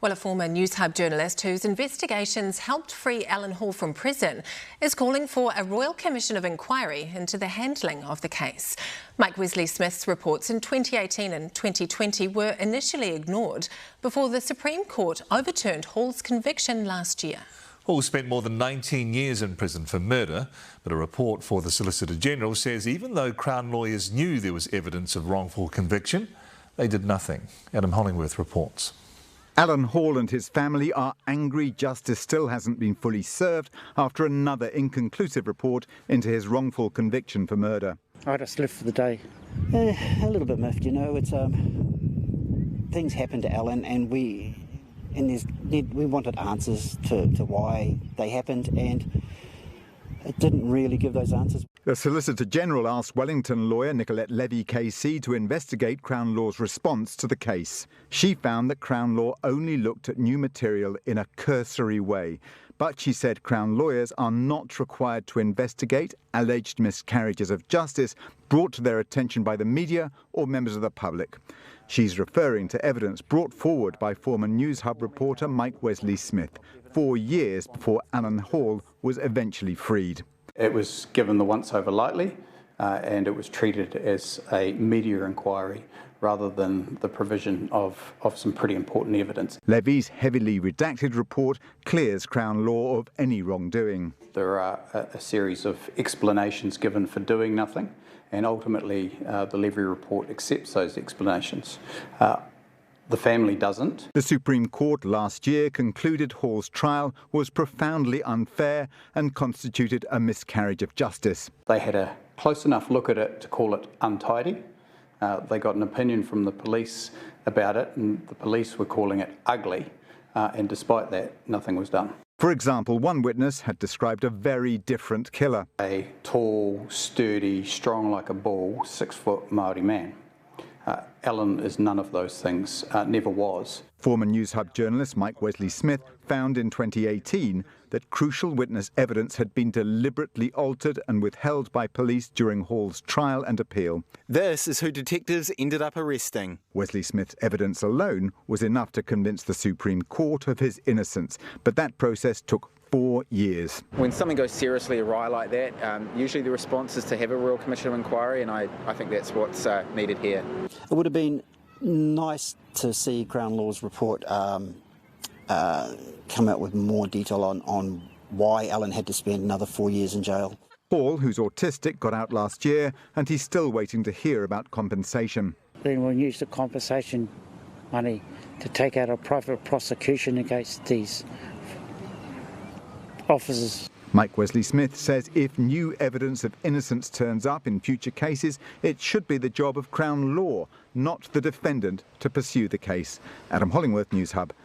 Well, a former Newshub journalist whose investigations helped free Alan Hall from prison is calling for a Royal Commission of Inquiry into the handling of the case. Mike Wesley-Smith's reports in 2018 and 2020 were initially ignored before the Supreme Court overturned Hall's conviction last year. Hall spent more than 19 years in prison for murder, but a report for the Solicitor General says even though Crown lawyers knew there was evidence of wrongful conviction, they did nothing. Adam Hollingworth reports. Alan Hall and his family are angry justice still hasn't been fully served after another inconclusive report into his wrongful conviction for murder. I just live for the day. A little bit miffed, you know. It's things happened to Alan, and we wanted answers to why they happened, and it didn't really give those answers. The Solicitor General asked Wellington lawyer Nicolette Levy KC to investigate Crown Law's response to the case. She found that Crown Law only looked at new material in a cursory way. But she said Crown lawyers are not required to investigate alleged miscarriages of justice brought to their attention by the media or members of the public. She's referring to evidence brought forward by former Newshub reporter Mike Wesley-Smith 4 years before Alan Hall was eventually freed. It was given the once over lightly and it was treated as a media inquiry rather than the provision of some pretty important evidence. Levy's heavily redacted report clears Crown Law of any wrongdoing. There are a series of explanations given for doing nothing, and ultimately the Levy report accepts those explanations. The family doesn't. The Supreme Court last year concluded Hall's trial was profoundly unfair and constituted a miscarriage of justice. They had a close enough look at it to call it untidy. They got an opinion from the police about it, and the police were calling it ugly, and despite that, nothing was done. For example, one witness had described a very different killer. A tall, sturdy, strong like a bull, 6-foot Māori man. Alan is none of those things, never was. Former Newshub journalist Mike Wesley-Smith found in 2018 that crucial witness evidence had been deliberately altered and withheld by police during Hall's trial and appeal. This is who detectives ended up arresting. Wesley-Smith's evidence alone was enough to convince the Supreme Court of his innocence, but that process took 4 years. When something goes seriously awry like that, usually the response is to have a Royal Commission of Inquiry, and I think that's what's needed here. It would have been nice to see Crown Law's report come out with more detail on why Alan had to spend another 4 years in jail. Hall, who's autistic, got out last year, and he's still waiting to hear about compensation. Then we'll use the compensation money to take out a private prosecution against these officers. Mike Wesley-Smith says if new evidence of innocence turns up in future cases, it should be the job of Crown Law, not the defendant, to pursue the case. Adam Hollingworth, Newshub.